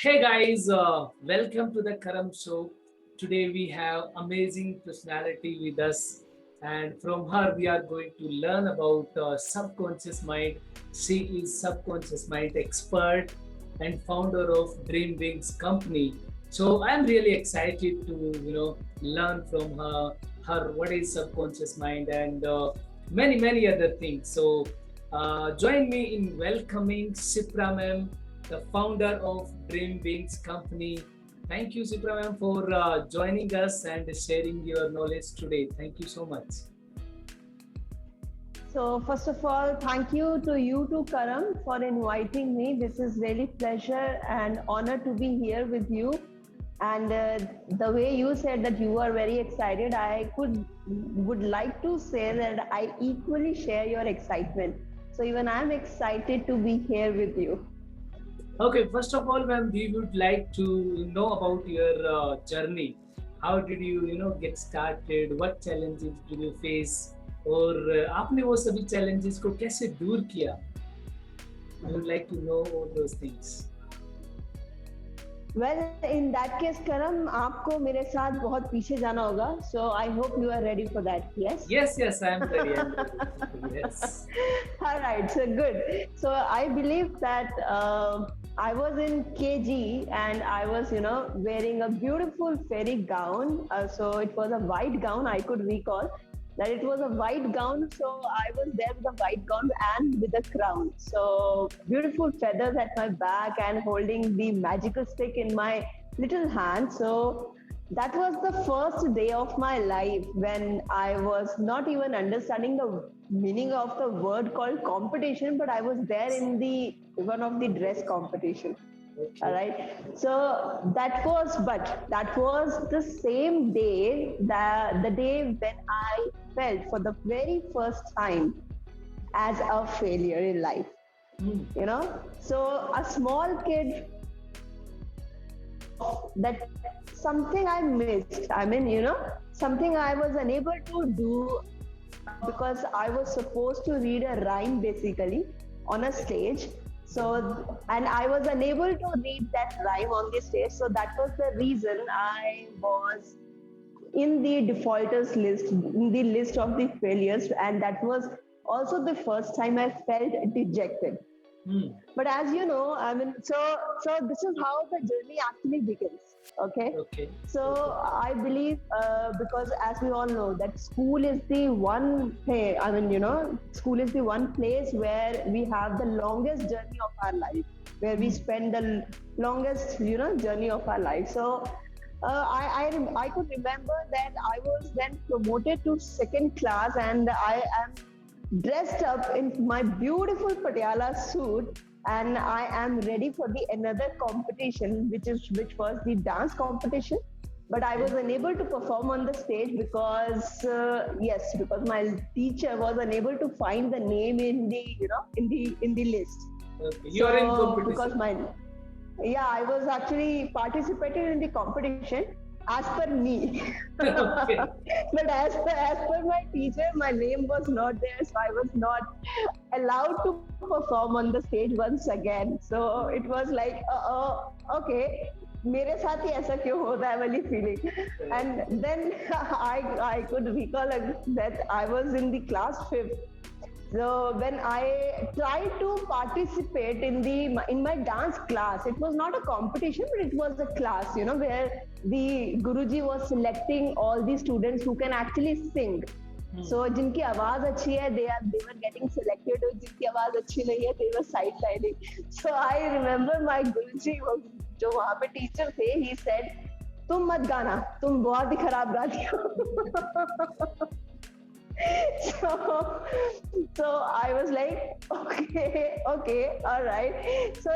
Hey guys, welcome to the Karam Show. Today we have amazing personality with us, and from her we are going to learn about subconscious mind. She is subconscious mind expert and founder of Dream Wings company. So I'm really excited to learn from her what is subconscious mind and many other things. So join me in welcoming Shipra ma'am, the founder of Dream Wings Company. Thank you, Shipra ma'am, for joining us and sharing your knowledge today. Thank you so much. So first of all, thank you to you too, Karam, for inviting me. This is really pleasure and honor to be here with you. And the way you said that you are very excited, I would like to say that I equally share your excitement. So even I'm excited to be here with you. Okay, first of all, ma'am, we would like to know about your journey. How did you, get started? What challenges did you face? और आपने वो सभी challenges को कैसे दूर किया? I would like to know all those things. Well, in that case, Karam, आपको मेरे साथ बहुत पीछे जाना होगा. So I hope you are ready for that. Yes. Yes, I am ready. I'm ready. Yes. All right, so good. So I believe that I was in KG and I was, wearing a beautiful fairy gown. So it was a white gown, I could recall that it was a white gown. So I was there with a white gown and with a crown. So beautiful feathers at my back and holding the magical stick in my little hand. So that was the first day of my life when I was not even understanding the meaning of the word called competition, but I was there in the one of the dress competition. All Okay. right. So that was the same day, the day when I felt for the very first time as a failure in life. Hmm. So a small kid that something I missed. I mean, something I was unable to do because I was supposed to read a rhyme basically on a stage. So, and I was unable to read that rhyme on the stage. So that was the reason I was in the defaulters list, in the list of the failures. And that was also the first time I felt dejected. Hmm. But as you know, I mean, so this is how the journey actually begins. Okay, Okay. so Okay. I believe because as we all know that school is the one thing. I mean, school is the one place where we have the longest journey of our life, where we Hmm. spend the longest journey of our life. So. I could remember that I was then promoted to second class and I am dressed up in my beautiful Patiala suit and I am ready for the another competition which was the dance competition, but I was Okay. unable to perform on the stage because because my teacher was unable to find the name in the in the list. Okay. You are in So because competition. my yeah, I was actually participating in the competition as per me. Okay. But as per my teacher, my name was not there, so I was not allowed to perform on the stage once again. So it was like, okay, मेरे साथ ही ऐसा क्यों होता है वाली feeling. And then I could recall that I was in the class fifth. So when I tried to participate in my dance class, it was not a competition, but it was a class, where the Guruji was selecting all the students who can actually sing. Hmm. So जिनकी आवाज अच्छी है, they were getting selected, और जिनकी आवाज अच्छी नहीं है, they were sidelining. So I remember my Guruji जो वहाँ पे टीचर थे, he said, तुम मत गाना, तुम बहुत ही खराब गाती हो. so so I was like, okay, all right. So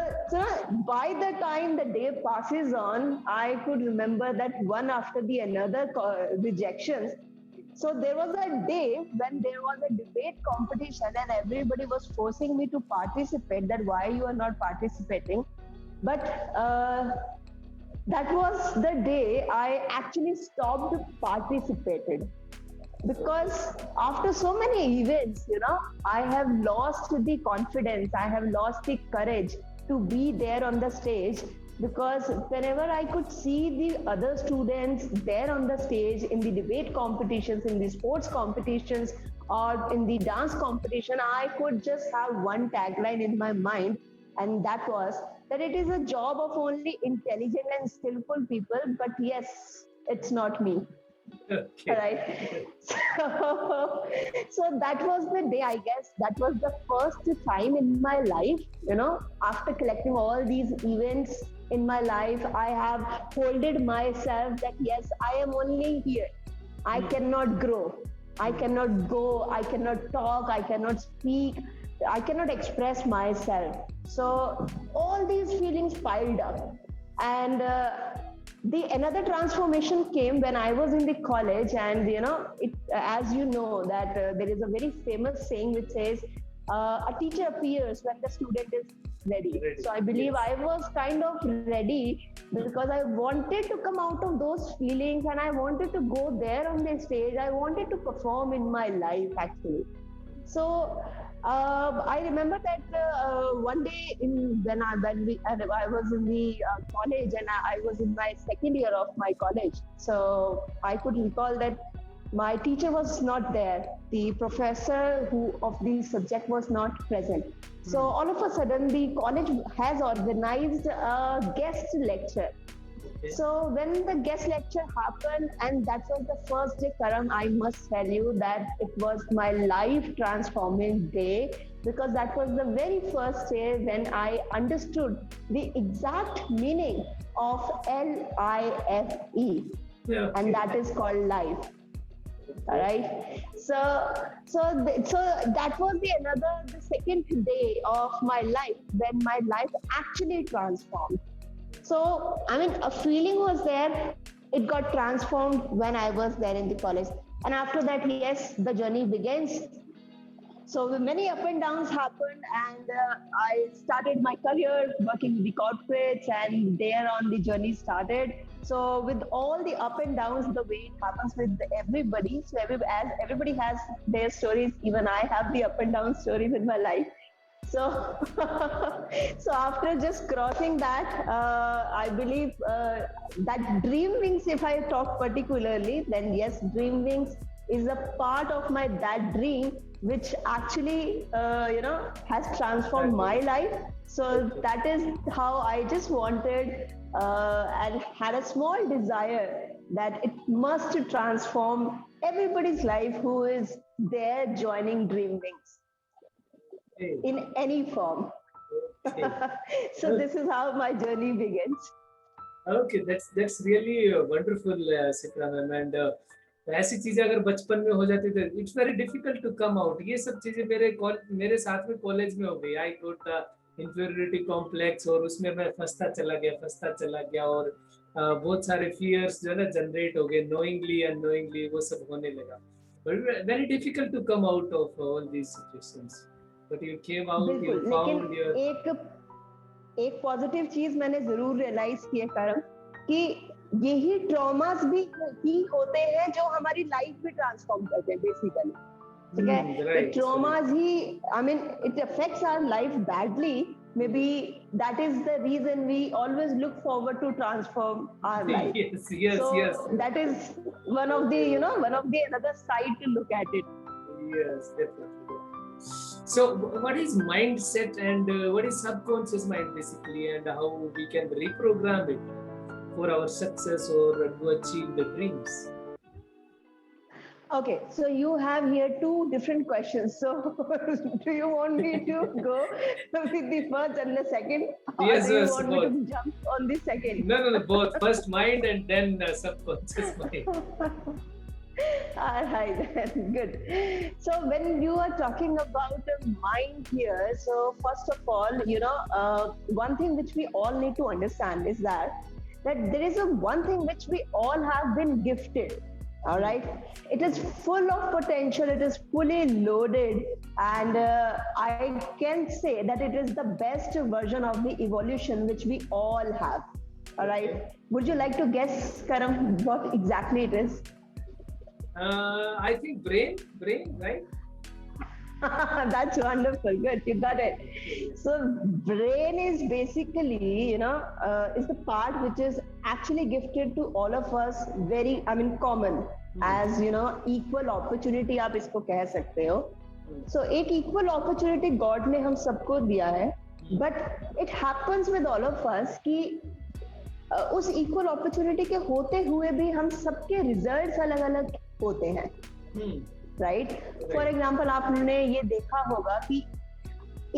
by the time the day passes on, I could remember that one after the another rejections. So there was a day when there was a debate competition and everybody was forcing me to participate, that why you are not participating. But that was the day I actually stopped participating, because after so many events, I have lost the confidence, I have lost the courage to be there on the stage, because whenever I could see the other students there on the stage in the debate competitions, in the sports competitions, or in the dance competition, I could just have one tagline in my mind, and that was that it is a job of only intelligent and skillful people, but yes, it's not me. Okay. Right. So that was the day, I guess. That was the first time in my life, after collecting all these events in my life, I have holded myself that yes, I am only here. I Hmm. cannot grow. I cannot go. I cannot talk. I cannot speak. I cannot express myself. So all these feelings piled up. And the another transformation came when I was in the college, and it, as you know, that there is a very famous saying which says, "A teacher appears when the student is ready." Ready. So I believe Yes. I was kind of ready because I wanted to come out of those feelings and I wanted to go there on the stage. I wanted to perform in my life actually. So I remember that one day I was in the college, and I was in my second year of my college. So I could recall that my teacher was not there. The professor who of the subject was not present. So Hmm. all of a sudden, the college has organized a guest lecture. Okay. So when the guest lecture happened, and that was the first day, Karam, I must tell you that it was my life transforming day, because that was the very first day when I understood the exact meaning of LIFE, and Okay. that is called life. All Okay. right. So that was the second day of my life when my life actually transformed. So, I mean, a feeling was there. It got transformed when I was there in the college. And after that, yes, the journey begins. So many up and downs happened, and I started my career working with the corporates, and there on the journey started. So with all the up and downs, the way it happens with everybody, so as everybody has their stories, even I have the up and down stories in my life. So, so after just crossing that, I believe that Dream Wings, if I talk particularly, then yes, Dream Wings is a part of my that dream, which actually, has transformed my life. So Okay. that is how I just wanted and had a small desire that it must transform everybody's life who is there joining Dream Wings Okay. in any form. Okay. So this is how my journey begins. Okay, that's really wonderful Sipra ma'am. And ऐसी चीजें अगर बचपन में हो जाती तो it's very difficult to come out. ये सब चीजें मेरे साथ में कॉलेज में हो गई। आई गोट द इंफीरियरिटी कॉम्प्लेक्स, और उसमें मैं फंसता चला गया, और बहुत सारे फियर्स जो है ना जनरेट हो गए, नोइंगली अननोइंगली वो सब होने लगा। But very difficult to come out of all these situations, but you came out, you बिल्कुल, लेकिन फाउंड योर। एक एक पॉजिटिव चीज मैंने जरूर रियलाइज की है करम, कि यही ट्रॉमास भी ही होते हैं जो हमारी लाइफ भी ट्रांसफॉर्म करते हैं बेसिकली। ठीक है, the right, traumas he, I mean, it affects our life badly. Maybe that is the reason we always look forward to transform our life. yes, yes, So yes. that is one of the another side to look at it. Yes, definitely. So, what is mindset and what is subconscious mind basically, and how we can reprogram it for our success or to achieve the dreams? Okay, so you have here two different questions. So do you want me to go with the first and the second, or Yes, do you yes, want me both. to jump on the second? No, no, no, both. First mind and then subconscious mind. All right, then, good. So when you are talking about a mind here, so first of all, one thing which we all need to understand is that there is a one thing which we all have been gifted. All right, it is full of potential. It is fully loaded, and I can say that it is the best version of the evolution which we all have. All Okay. right. Would you like to guess, Karam, what exactly it is? I think brain, right? That's wonderful. Good, you got it. So, brain is basically, is the part which is actually gifted to all of us. Very, I mean, common Hmm. as equal opportunity. आप इसको कह सकते हो. Hmm. So, एक equal opportunity God ने हम सबको दिया है. Hmm. But it happens with all of us कि उस इक्वल अपॉर्चुनिटी के होते हुए भी हम सबके रिजल्ट्स अलग अलग होते हैं, Hmm. Right. For Right. Example आपने ये देखा होगा कि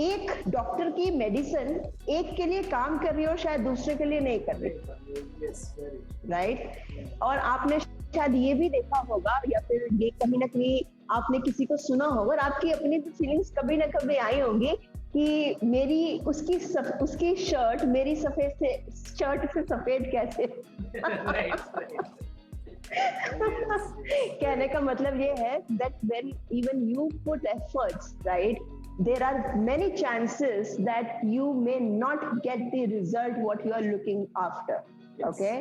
एक डॉक्टर की मेडिसिन एक के लिए काम कर रही हो, शायद दूसरे के लिए नहीं कर रही, Yes, very true. राइट. और आपने शायद ये भी देखा होगा या फिर ये कहीं ना कहीं आपने किसी को सुना होगा और आपकी अपनी फीलिंग्स कभी ना कभी आई होंगी कि मेरी उसकी शर्ट मेरी सफेद से शर्ट से सफेद कैसे. Right, right. Yes, yes. कहने का मतलब ये है that when even you put efforts, right, there are many chances that you may not get the result what you are looking after. Yes. Okay,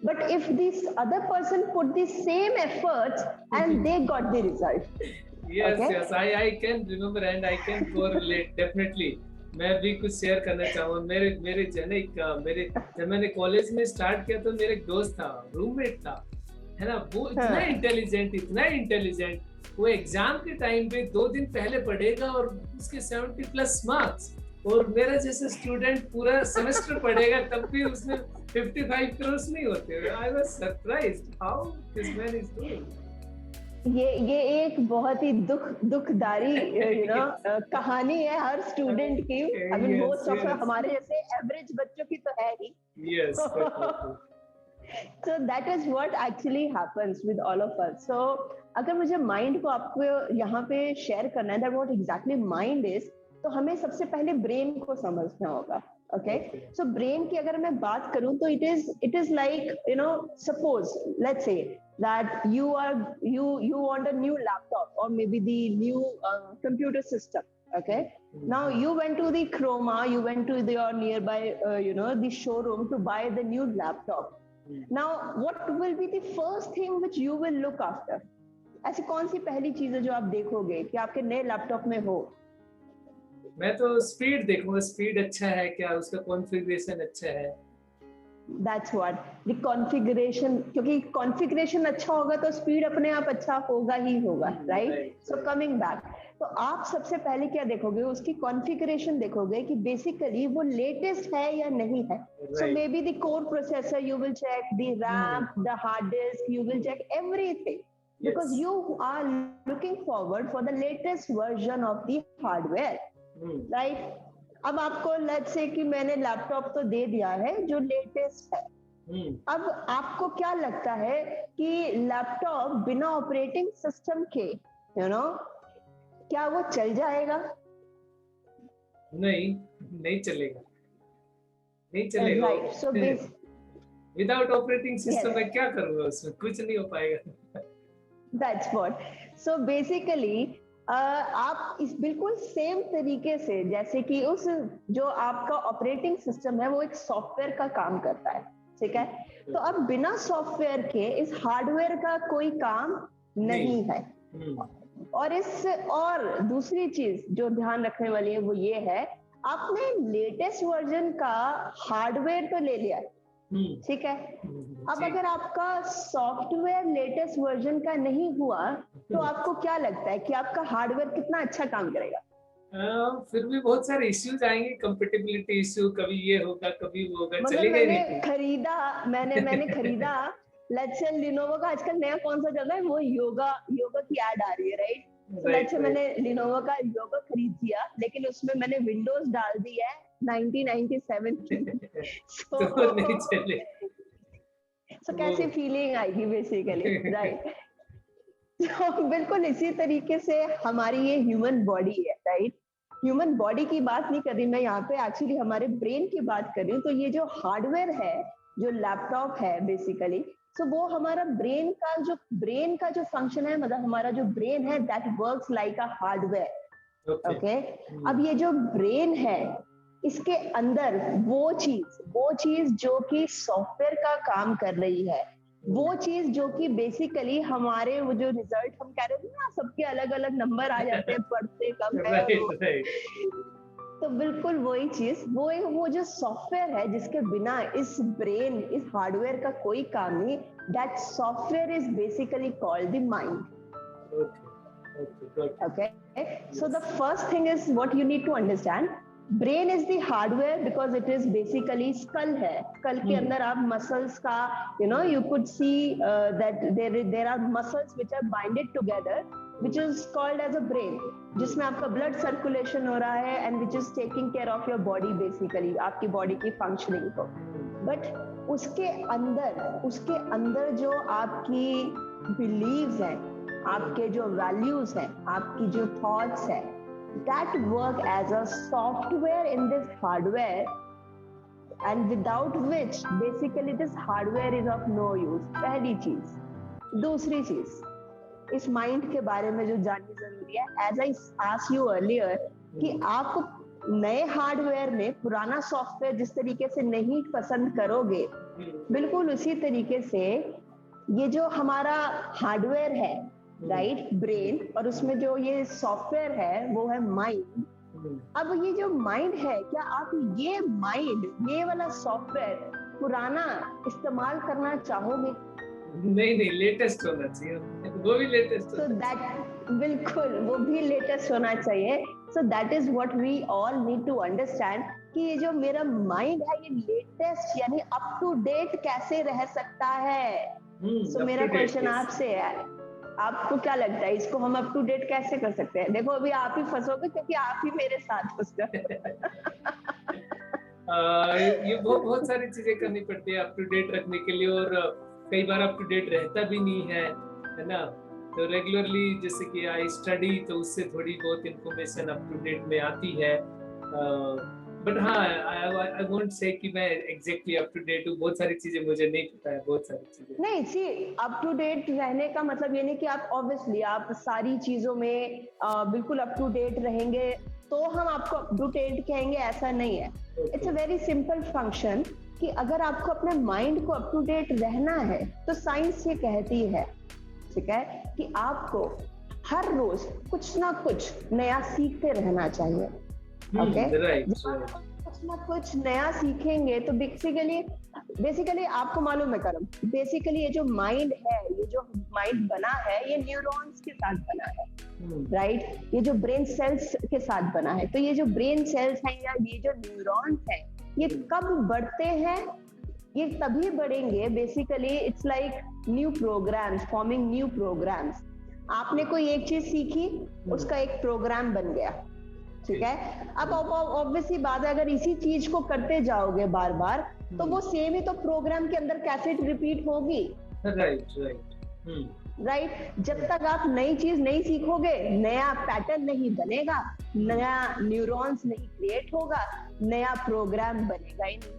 but if this other person put the same efforts and they got the result. Yes, Okay. yes, I can remember and I can correlate definitely. मैं भी कुछ share करना चाहूँगा. मेरे मेरे जन एक मेरे जब मैंने कॉलेज में स्टार्ट किया तो मेरे एक दोस्त था, रूममेट था, है ना. वो इतना इंटेलिजेंट, वो एग्जाम के टाइम पे 2 दिन पहले पढ़ेगा और उसके 70+ मार्क्स, और मेरा जैसे स्टूडेंट पूरा सेमेस्टर पढ़ेगा तब भी उसमें 55 क्रॉस नहीं होते. I was surprised how this man is doing. ये एक बहुत ही दुखदारी कहानी है हर स्टूडेंट की. आई मीन मोस्ट ऑफ हमारे जैसे एवरेज बच्चों की तो है ही. Yes, So that is what actually happens with all of us. So अगर मुझे माइंड को आपको यहाँ पे शेयर करना है that what exactly mind is, तो हमें सबसे पहले ब्रेन को समझना होगा. Okay, so ब्रेन की अगर मैं बात करूं तो it is like suppose let's say that you want a new laptop or maybe the new computer system. Okay, now you went to the Chroma, you went to your nearby the showroom to buy the new laptop. Now what will be the first thing which you will look after? ऐसी कौन सी पहली चीज है जो आप देखोगे कि आपके नए लैपटॉप में हो? मैं तो स्पीड देखूंगा, स्पीड अच्छा है क्या, उसका कॉन्फ़िगरेशन अच्छा है. That's what the configuration, क्योंकि कॉन्फ़िगरेशन अच्छा होगा तो स्पीड अपने आप अच्छा होगा ही होगा, राइट. सो कमिंग बैक, तो आप सबसे पहले क्या देखोगे, उसकी कॉन्फ़िगरेशन देखोगे कि बेसिकली वो लेटेस्ट है या नहीं है. So maybe the core processor, you will check the RAM, the hard disk, you will check everything because you are looking forward for the latest version of the hardware, right. अब आपको let's say कि मैंने laptop तो दे दिया है जो latest है. अब आपको क्या लगता है कि लैपटॉप बिना ऑपरेटिंग सिस्टम के क्या वो चल जाएगा? नहीं चलेगा, नहीं चलेगा. Right. So without operating system में क्या करूंगा, उसमें कुछ नहीं हो पाएगा. That's what. सो बेसिकली आप इस बिल्कुल सेम तरीके से जैसे कि उस जो आपका ऑपरेटिंग सिस्टम है वो एक सॉफ्टवेयर का काम करता है, ठीक है. तो अब बिना सॉफ्टवेयर के इस हार्डवेयर का कोई काम नहीं है. और दूसरी चीज जो ध्यान रखने वाली है वो ये है, आपने लेटेस्ट वर्जन का हार्डवेयर तो ले लिया, ठीक है. अब अगर आपका सॉफ्टवेयर लेटेस्ट वर्जन का नहीं हुआ तो आपको क्या लगता है कि आपका हार्डवेयर कितना अच्छा काम करेगा? फिर भी बहुत सारे इश्यूज आएंगे, कंपैटिबिलिटी इश्यू, कभी ये होगा कभी वो होगा, मतलब चलेगा मैंने नहीं. खरीदा लेट्स से लिनोवो का आजकल नया कौन सा चल रहा है, वो योगा की ऐड आ रही है, राइट. तो लेट्स से मैंने लिनोवो का योगा खरीद दिया, लेकिन उसमें मैंने विंडोज डाल दी है 1997 की. तो नहीं चले. So कैसी फीलिंग आएगी बेसिकली, राइट. तो बिल्कुल इसी तरीके से हमारी ये ह्यूमन बॉडी है, राइट. ह्यूमन बॉडी की बात नहीं कर रही मैं यहाँ पे, एक्चुअली हमारे ब्रेन की बात कर रही हूँ. तो ये जो हार्डवेयर है, जो लैपटॉप है बेसिकली, तो वो हमारा ब्रेन का जो फंक्शन है, मतलब हमारा जो ब्रेन है that works like a hardware. Okay. अब ये जो ब्रेन है इसके अंदर वो चीज जो कि सॉफ्टवेयर का काम कर रही है, वो चीज जो कि बेसिकली हमारे वो जो रिजल्ट हम कह रहे थे ना, सबके अलग अलग नंबर आ जाते हैं, पढ़ते कब है और राइट राइट। तो बिल्कुल वही चीज, वो जो सॉफ्टवेयर है जिसके बिना इस ब्रेन, इस हार्डवेयर का कोई काम नहीं, that software is basically called the mind. Okay, got it. Okay, so the first thing is what you need to understand. Brain is the hardware because it is basically skull है. Skull के अंदर आप muscles का, you could see that there are muscles which are binded together, which is called as a brain, जिसमें आपका blood circulation हो रहा है and which is taking care of your body basically, आपकी body की functioning को. But उसके अंदर जो आपकी beliefs हैं, आपके जो वैल्यूज हैं, आपकी जो थॉट्स है, that work as a software in this hardware, and without which basically this hardware is of no use. पहली चीज. दूसरी चीज, इस माइंड के बारे में जो जाननी जरूरी है, as I asked you earlier, कि आप नए हार्डवेयर में पुराना सॉफ्टवेयर जिस तरीके से नहीं पसंद करोगे, बिल्कुल उसी तरीके से ये जो हमारा हार्डवेयर है, राइट, ब्रेन, और उसमें जो ये सॉफ्टवेयर है वो है माइंड. अब ये जो माइंड है, क्या आप ये माइंड, ये वाला सॉफ्टवेयर पुराना इस्तेमाल करना चाहोगे? नहीं, लेटेस्ट होना चाहिए, वो भी लेटेस्ट. सो दैट, बिल्कुल वो भी लेटेस्ट होना चाहिए. So that is what we all need to understand, कि ये जो मेरा माइंड है ये लेटेस्ट यानी अप टू डेट कैसे रह सकता है. सो मेरा क्वेश्चन आपसे है, आपको क्या लगता है इसको हम अप टू डेट कैसे कर सकते हैं? देखो अभी आप ही फंसोगे क्योंकि आप ही मेरे साथ फंस गए. ये बहुत सारी चीजें करनी पड़ती है अप टू डेट रखने के लिए, और कई बार अप टू डेट रहता भी नहीं है ना. तो रेगुलरली जैसे कि आई स्टडी, तो उससे थोड़ी बहुत इंफॉर्मेशन अप टू डेट में आती है. बट हाँ, आई वोंट से कि मैं एग्जैक्टली अप टू डेट हूँ. बहुत सारी चीजें मुझे नहीं पता है, बहुत सारी चीजें नहीं. सी, अप टू डेट रहने का मतलब ये नहीं कि आप ऑब्वियसली आप सारी चीजों में बिल्कुल अप टू डेट रहेंगे तो हम आपको अप टू डेट कहेंगे, ऐसा नहीं है. It's a very simple function कि अगर आपको अपने माइंड को अप टू डेट रहना है तो साइंस ये कहती है, ठीक है, कि आपको हर रोज कुछ ना कुछ नया सीखते रहना चाहिए. ओके, कुछ ना कुछ नया सीखेंगे तो बेसिकली आपको मालूम है करम, बेसिकली ये जो माइंड है, ये जो माइंड बना है, ये न्यूरॉन्स के साथ बना है, राइट. ये जो ब्रेन सेल्स के साथ बना है. तो ये जो ब्रेन सेल्स हैं या ये जो न्यूरॉन्स हैं, ये कब बढ़ते हैं? ये तभी बढ़ेंगे basically, it's like new programs, forming new programs. आपने कोई एक चीज सीखी, उसका एक प्रोग्राम बन गया, ठीक है. अब ऑब्वियसली बात है, अगर इसी चीज को करते जाओगे बार बार तो वो सेम ही तो प्रोग्राम के अंदर कैसेट रिपीट होगी. राइट. जब तक आप नई चीज नहीं सीखोगे, नया पैटर्न नहीं बनेगा, नया न्यूरॉन्स नहीं क्रिएट होगा, नया प्रोग्राम बनेगा ही नहीं.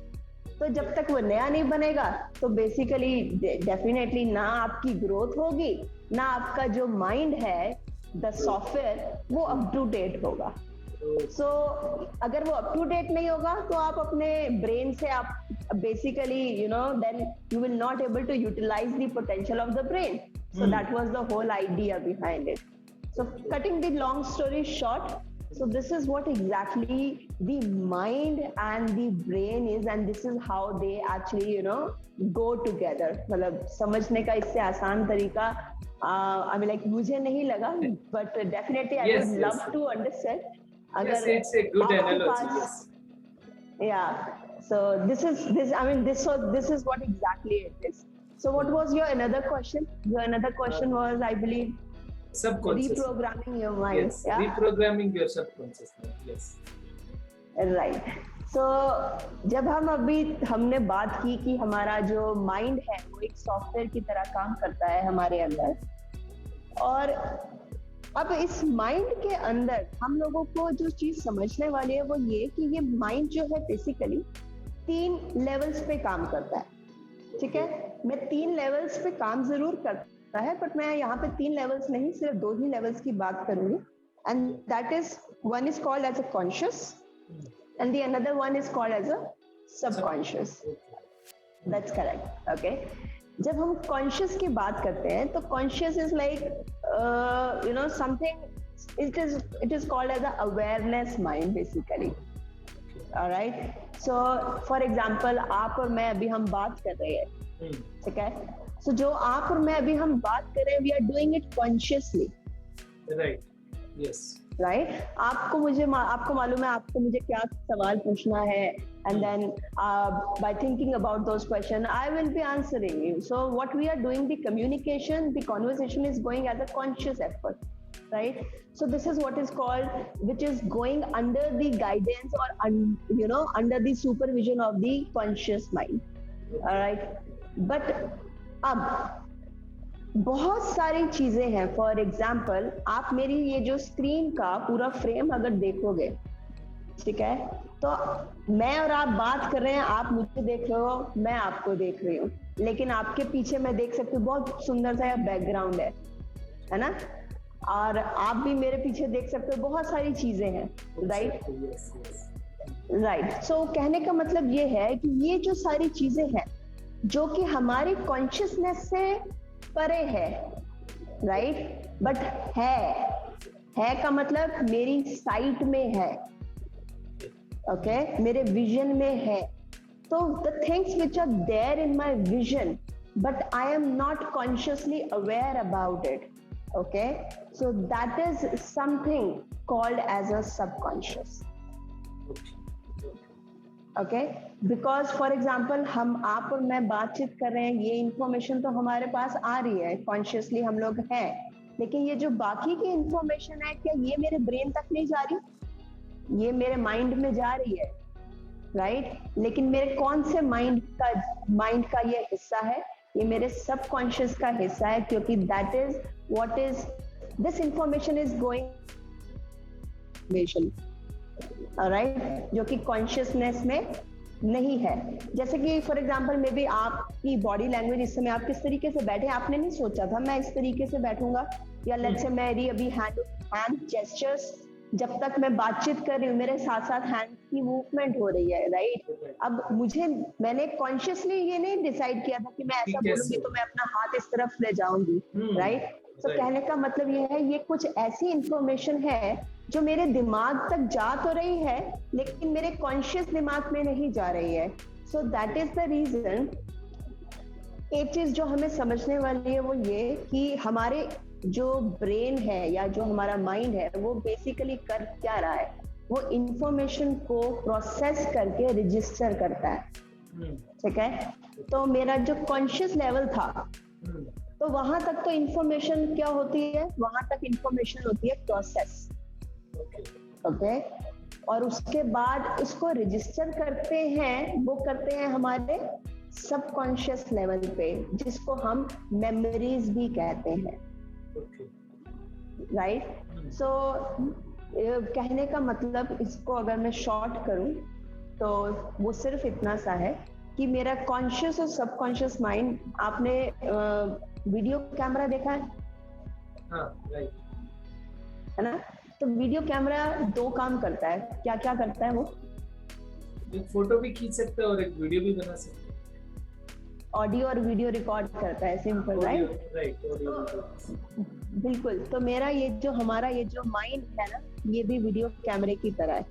तो जब तक वो नया नहीं बनेगा तो बेसिकली डेफिनेटली ना आपकी ग्रोथ होगी, ना आपका जो माइंड है, द सॉफ्टवेयर, वो अप टू डेट होगा. सो अगर वो अप टू डेट नहीं होगा तो आप अपने ब्रेन से आप basically then you will not able to utilise the potential of the brain. So that was the whole idea behind it. So cutting the long story short, so this is what exactly the mind and the brain is, and this is how they actually go together. मतलब समझने का इससे आसान तरीका I mean like मुझे नहीं लगा, but definitely I would love to understand. Yes, it's a good analogy. Yes. Yeah. So this is what exactly it is. So what was your another question? Your another question was, I believe, subconscious. Reprogramming your mind. Yes, yeah? Reprogramming your subconscious mind. Yes. Right. So जब हमने बात की कि हमारा जो mind है वो एक सॉफ्टवेयर की तरह काम करता है हमारे अंदर, और अब इस माइंड के अंदर हम लोगों को जो चीज समझने वाली है वो ये कि ये माइंड जो है बेसिकली 3 लेवल्स पे काम करता है. ठीक है, मैं 3 लेवल्स पे काम जरूर करता है, बट मैं यहाँ पे 3 लेवल्स नहीं, सिर्फ 2 ही लेवल्स की बात करूंगी. And that is, one is called as a conscious and the another one is called as a subconscious. That's correct. Okay. जब हम कॉन्शियस की बात करते हैं तो conscious is like something, it is called as a awareness mind basically. All right, so for example आप और मैं अभी हम बात कर रहे हैं, ठीक है, so जो आप और मैं अभी हम बात कर रहे हैं, we are doing it consciously, right, yes, right? आपको मालूम है आपको मुझे क्या सवाल पूछना है, and then by thinking about those questions I will be answering you. So what we are doing, the communication, the conversation is going as a conscious effort, right? So this is what is called, which is going under the guidance or under the supervision of the conscious mind. All right, but अब बहुत सारी चीजें हैं. For example आप मेरी ये जो screen का पूरा फ्रेम अगर देखोगे, ठीक है, तो मैं और आप बात कर रहे हैं, आप मुझे देख रहे हो, मैं आपको देख रही हूँ, लेकिन आपके पीछे मैं देख सकती हूँ बहुत सुंदर सा बैकग्राउंड है ना, और आप भी मेरे पीछे देख सकते हो, बहुत सारी चीजें हैं, राइट? राइट, सो कहने का मतलब ये है कि ये जो सारी चीजें हैं जो कि हमारी कॉन्शियसनेस से परे है, राइट, बट है का मतलब मेरी साइट में है, ओके, मेरे विजन में है. तो the things which are there in my vision but I am not consciously aware about it, okay, so that is something called as a subconscious. Okay, because for example हम आप और मैं बातचीत कर रहे हैं, ये इंफॉर्मेशन तो हमारे पास आ रही है, कॉन्शियसली हम लोग हैं, लेकिन ये जो बाकी की इंफॉर्मेशन है, क्या ये मेरे ब्रेन तक नहीं जा रही? ये मेरे माइंड में जा रही है, राइट? लेकिन मेरे कौन से माइंड का ये हिस्सा है? ये मेरे सबकॉन्शियस का हिस्सा है, क्योंकि that is what is this information is going, right, जो कि कॉन्शियसनेस में नहीं है. जैसे कि फॉर एग्जांपल मे बी आपकी बॉडी लैंग्वेज, इस समय आप किस तरीके से बैठे, आपने नहीं सोचा था मैं इस तरीके से बैठूंगा, या लेट्स से मेरी अभी हैंड जेस्चर्स, जब तक मैं बातचीत कर रही हूँ मेरे साथ साथ हैंड की मूवमेंट हो रही है, राइट? अब मैंने कॉन्शियसली ये नहीं डिसाइड किया था कि मैं ऐसा बोलूंगी तो मैं अपना हाथ इस तरफ ले जाऊंगी, राइट? तो कहने का मतलब ये है, ये कुछ ऐसी इंफॉर्मेशन है जो मेरे दिमाग तक जा तो रही है लेकिन मेरे कॉन्शियस दिमाग में नहीं जा रही है. So that is the reason. एक चीज जो हमें समझने वाली है वो ये कि हमारे जो ब्रेन है या जो हमारा माइंड है वो बेसिकली कर क्या रहा है, वो इंफॉर्मेशन को प्रोसेस करके रजिस्टर करता है, ठीक है? तो मेरा जो कॉन्शियस लेवल था, तो वहां तक तो इंफॉर्मेशन क्या होती है, वहां तक इंफॉर्मेशन होती है प्रोसेस, ओके, और उसके बाद उसको रजिस्टर करते हैं, वो करते हैं हमारे सबकॉन्शियस लेवल पे, जिसको हम मेमोरीज भी कहते हैं, राइट? सो कहने का मतलब, इसको अगर मैं शॉर्ट करूं तो वो सिर्फ इतना सा है कि मेरा कॉन्शियस और सबकॉन्शियस माइंड, आपने वीडियो कैमरा देखा है? हाँ, राइट, है ना? तो वीडियो कैमरा दो काम करता है. क्या क्या करता है वो? एक फोटो भी खींच सकते हैं और एक वीडियो भी बना सकते हैं. ऑडियो और वीडियो रिकॉर्ड करता है, सिंपल, राइट? बिल्कुल. तो मेरा हमारा ये जो माइंड है ना, ये भी वीडियो कैमरे की तरह है,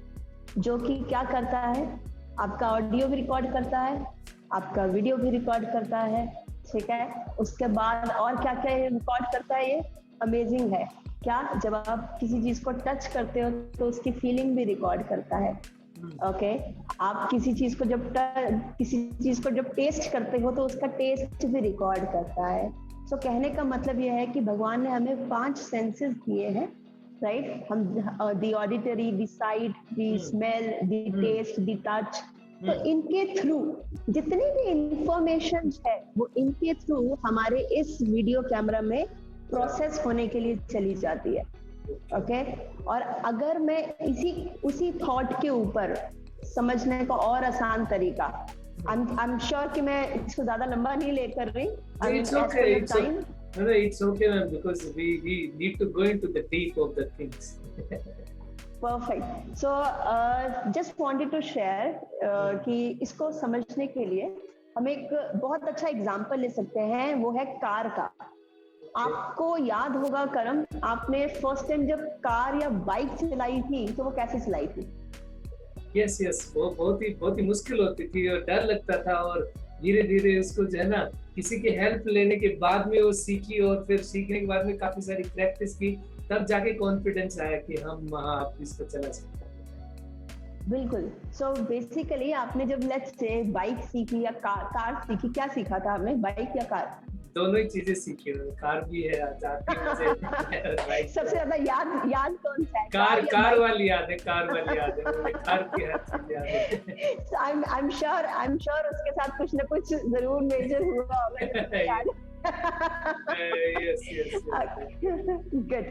जो कि क्या करता है, आपका ऑडियो भी रिकॉर्ड करता है, आपका वीडियो भी रिकॉर्ड करता है, ठीक है? उसके बाद और क्या क्या रिकॉर्ड करता है, ये अमेजिंग है. क्या, जब आप किसी चीज को टच करते हो तो उसकी फीलिंग भी रिकॉर्ड करता है, ओके? आप किसी चीज को जब टेस्ट करते हो तो उसका टेस्ट भी रिकॉर्ड करता है. सो कहने का मतलब यह है कि भगवान ने हमें 5 सेंसेस दिए हैं, राइट? हम the auditory, the sight, the smell, the taste, the touch, तो इनके थ्रू जितनी भी इंफॉर्मेशन है वो इनके थ्रू हमारे इस वीडियो कैमरा में प्रोसेस होने के लिए चली जाती है, ओके? और अगर मैं उसी थॉट के ऊपर समझने का और आसान तरीका, आई एम श्योर कि मैं इसको ज्यादा लंबा नहीं लेकर रही. It's okay, ma'am, because we need to go into the deep of the things. Perfect. So just wanted to share कि इसको समझने के लिए हम एक बहुत अच्छा एग्जाम्पल ले सकते हैं, वो है कार का। आपको याद होगा करम, आपने फर्स्ट टाइम जब कार या बाइक चलाई थी तो वो कैसे चलाई थी? यस यस, वो बहुत ही मुश्किल होती थी और डर लगता था, और धीरे धीरे उसको जो है ना, किसी की हेल्प लेने के बाद में वो सीखी, और फिर सीखने के बाद में काफी सारी प्रैक्टिस की, तब जाके कॉन्फिडेंस आया कि हम हाँ आप इसको चला सकते हैं। बिल्कुल। सो बेसिकली आपने जब लेट्स से बाइक सीखी या कार सीखी, क्या सीखा था आपने, बाइक या कार? दोनों ही चीजें सीखी हुई, कार भी है आती है मुझे और बाइक सबसे भी है। ज्यादा याद याद कौन सा है, कार कार या कार बाइक? वाली याद है, कार वाली याद है मुझे, कार की हर चीज याद है। आई एम श्योर उसके साथ कुछ ना कुछ जरूर मेजर हुआ होगा जो तुम्हें याद है। Yes yes yes. गुड।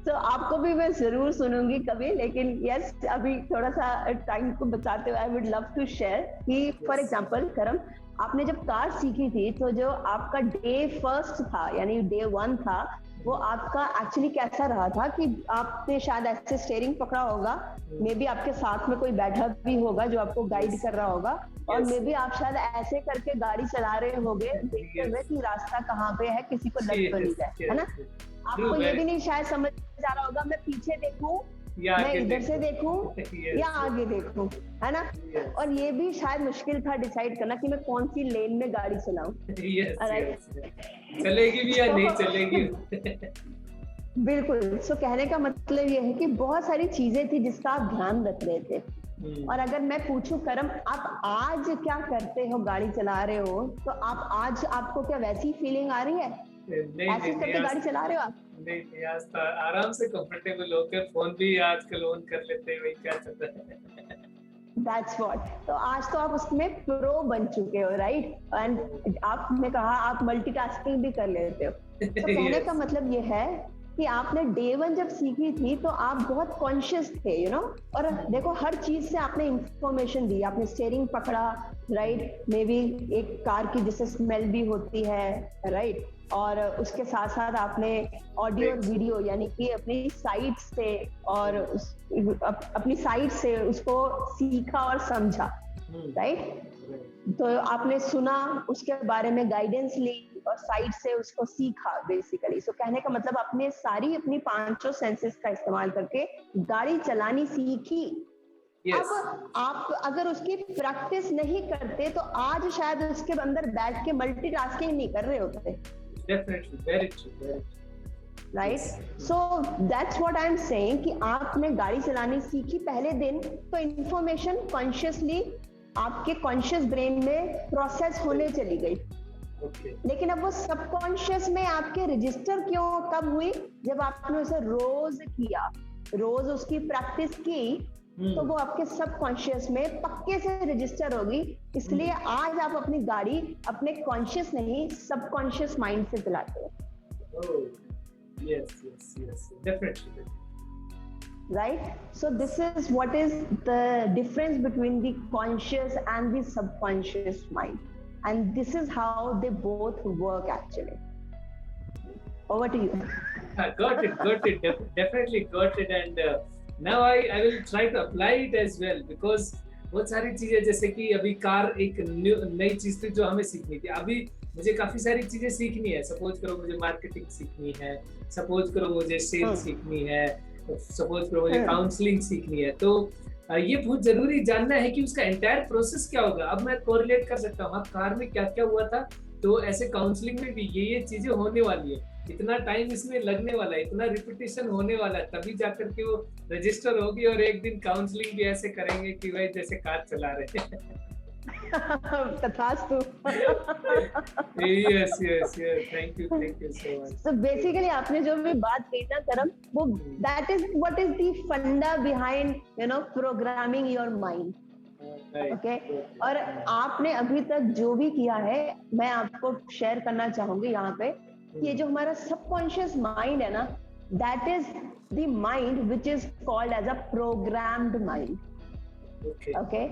तो आपको भी मैं जरूर सुनूंगी कभी, लेकिन यस अभी थोड़ा सा टाइम को बचाते हुए I would love to share कि फॉर यस एग्जांपल करम, आपने जब कार सीखी थी तो जो आपका डे फर्स्ट था यानी डे वन था, वो आपका एक्चुअली कैसा रहा था कि आपने शायद ऐसे स्टेयरिंग पकड़ा होगा, मे बी आपके साथ में कोई बैठा भी होगा जो आपको गाइड कर रहा होगा, और मे बी आप शायद ऐसे करके गाड़ी चला रहे होगे देखते हुए कि रास्ता कहाँ पे है, किसी को लग तो नहीं जाए, है ना? आपको ये भी नहीं शायद समझ आ रहा होगा मैं पीछे देखूं, मैं इधर से देखूं या आगे देखूं, है ना? और ये भी शायद मुश्किल था डिसाइड करना कि मैं कौन सी लेन में गाड़ी चलाऊं। चलेगी भी या नहीं So, चलेगी। बिल्कुल। सो कहने का मतलब ये है कि बहुत सारी चीजें थी जिसका आप ध्यान रख रहे थे। और अगर मैं पूछूं करम, आप आज क्या करते हो, गाड़ी चला रहे हो, तो आप आज आपको क्या वैसी फीलिंग आ रही है? नहीं ऐसे नहीं करके गाड़ी चला रहे हो आप? नहीं नहीं, आज तो आराम से कंफर्टेबल होकर फोन भी आजकल ऑन कर लेते हैं, वही क्या चल रहा है। That's what. तो आज तो आप उसमें प्रो बन चुके हो, राइट? एंड आपने कहा आप मल्टीटास्किंग भी कर लेते हो। तो कहने का मतलब ये है कि आपने डे वन जब सीखी थी तो आप बहुत कॉन्शियस थे, यू नो, और देखो हर चीज से आपने इंफॉर्मेशन दी, आपने स्टीयरिंग पकड़ा, राइट? मे बी एक कार की जैसे स्मेल भी होती है, राइट? और उसके साथ साथ आपने ऑडियो और वीडियो यानी कि अपनी साइड से और अपनी साइड से उसको सीखा और समझा, राइट? तो आपने सुना, उसके बारे में गाइडेंस ली और साइड से उसको सीखा बेसिकली। सो कहने का मतलब आपने सारी अपनी पांचों सेंसेस का इस्तेमाल करके गाड़ी चलानी सीखी। अब आप अगर उसकी प्रैक्टिस नहीं करते तो आज शायद उसके अंदर बैठ के मल्टीटास्किंग नहीं कर रहे होते। Definitely, very true, very true. Right? So that's what I am saying कि आपने गाड़ी चलानी सीखी पहले दिन, तो इंफॉर्मेशन कॉन्शियसली आपके कॉन्शियस ब्रेन में प्रोसेस होने चली गई। लेकिन अब वो सबकॉन्शियस में आपके रजिस्टर क्यों कब हुई? जब आपने उसे रोज किया, रोज उसकी प्रैक्टिस की, तो वो आपके सबकॉन्शियस में पक्के से रजिस्टर होगी। इसलिए आज आप अपनी गाड़ी अपने कॉन्शियस नहीं सबकॉन्शियस माइंड से चलाते हो। Yes, definitely. Right? So this is what is the difference between the conscious and the subconscious mind. And this is how they both work actually. Over to you. Got it. Definitely got it. And now I will try to apply it as well, because बहुत सारी चीजें, जैसे कि अभी car एक नई चीज थी जो हमें सीखनी थी, अभी मुझे काफी सारी चीजें सीखनी है। सपोज करो मुझे मार्केटिंग सीखनी है, सपोज करो मुझे सेल सीखनी है, सपोज करो मुझे काउंसलिंग सीखनी है, तो ये बहुत जरूरी जानना है कि उसका एंटायर प्रोसेस क्या होगा। अब मैं कोरिलेट कर सकता हूँ, हाँ कार में क्या क्या हुआ था, तो ऐसे काउंसलिंग में भी ये चीजें होने वाली है, इतना टाइम इसमें लगने वाला है, इतना रिपीटेशन होने वाला है, तभी जाकर के वो रजिस्टर होगी, और एक दिन काउंसलिंग भी ऐसे करेंगे कि भाई जैसे कार चला रहे हैं। तथास्तु। yes, thank you so much. So basically आपने जो भी बात कही ना करम, वो that is what is the funda behind, you know, programming your mind. Okay और आपने अभी तक जो भी किया है, मैं आपको शेयर करना चाहूंगी यहाँ पे, ये जो हमारा सबकॉन्शियस माइंड है ना, that is the mind which is called as a programmed mind. Okay,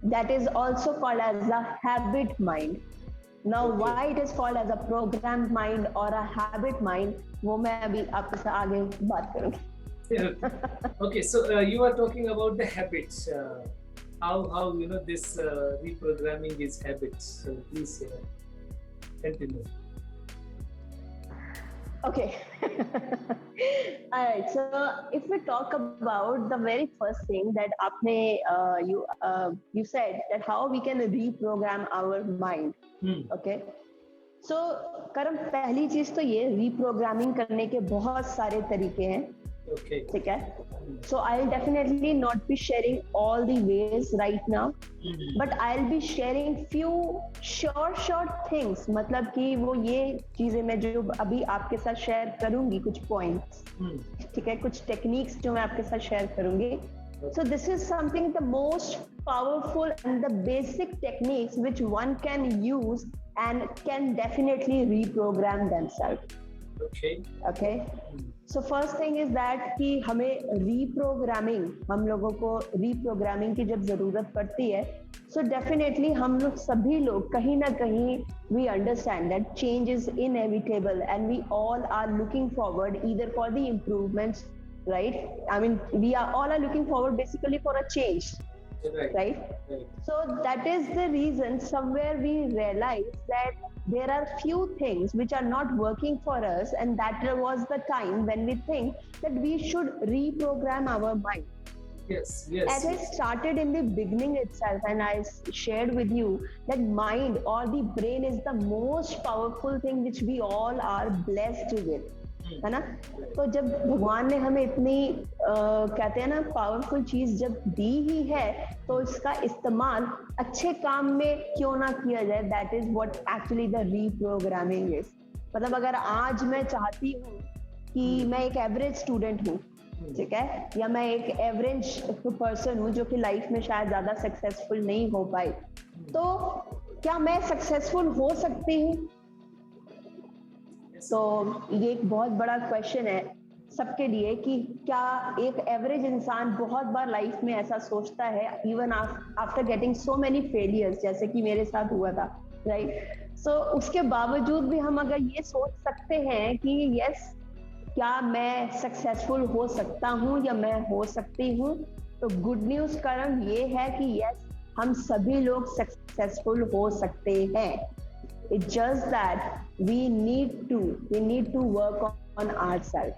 that is also called as a habit mind. Now why it is called as a programmed mind और a habit mind, वो मैं अभी आपके साथ आगे बात करूंगी। Okay, so you are talking about the habits. how this reprogramming is habits. So please continue. Okay. All right. So if we talk about the very first thing that आपने you said that how we can reprogram our mind. Okay. So करम पहली चीज तो ये reprogramming करने के बहुत सारे तरीके हैं. Okay. ठीक है. So I'll definitely not be sharing all the ways right now, but I'll be sharing few short things. मतलब कि वो ये चीजें मैं जो अभी आपके साथ शेयर करूंगी कुछ points, ठीक है, कुछ techniques जो मैं आपके साथ शेयर करूंगी. So this is something the most powerful and the basic techniques which one can use and can definitely reprogram themselves. Okay. So first thing is that कि हमें reprogramming, हम लोगों को reprogramming की जब जरूरत पड़ती है, so definitely हम लोग सभी लोग कहीं ना कहीं we understand that change is inevitable and we all are looking forward either for the improvements, right? I mean, we are all looking forward basically for a change. Right? So that is the reason somewhere we realize that there are few things which are not working for us, and that was the time when we think that we should reprogram our mind. Yes. As I started in the beginning itself, and I shared with you that mind or the brain is the most powerful thing which we all are blessed with. है ना. तो जब भगवान ने हमें इतनी कहते हैं ना पावरफुल चीज जब दी ही है, तो इसका इस्तेमाल अच्छे काम में क्यों ना किया जाए. That is what actually the reprogramming is. मतलब अगर आज मैं चाहती हूँ कि मैं एक एवरेज स्टूडेंट हूँ, ठीक है, या मैं एक एवरेज पर्सन हूँ जो कि लाइफ में शायद ज्यादा सक्सेसफुल नहीं हो पाई, तो क्या मैं सक्सेसफुल हो सकती हूँ? तो ये एक बहुत बड़ा क्वेश्चन है सबके लिए कि क्या एक एवरेज इंसान बहुत बार लाइफ में ऐसा सोचता है even after getting so many failures, जैसे कि मेरे साथ हुआ था, राइट? सो उसके बावजूद भी हम अगर ये सोच सकते हैं कि यस, क्या मैं सक्सेसफुल हो सकता हूँ या मैं हो सकती हूँ, तो गुड न्यूज करम ये है कि यस, हम सभी लोग सक्सेसफुल हो सकते हैं. It's just that we need to work on ourselves.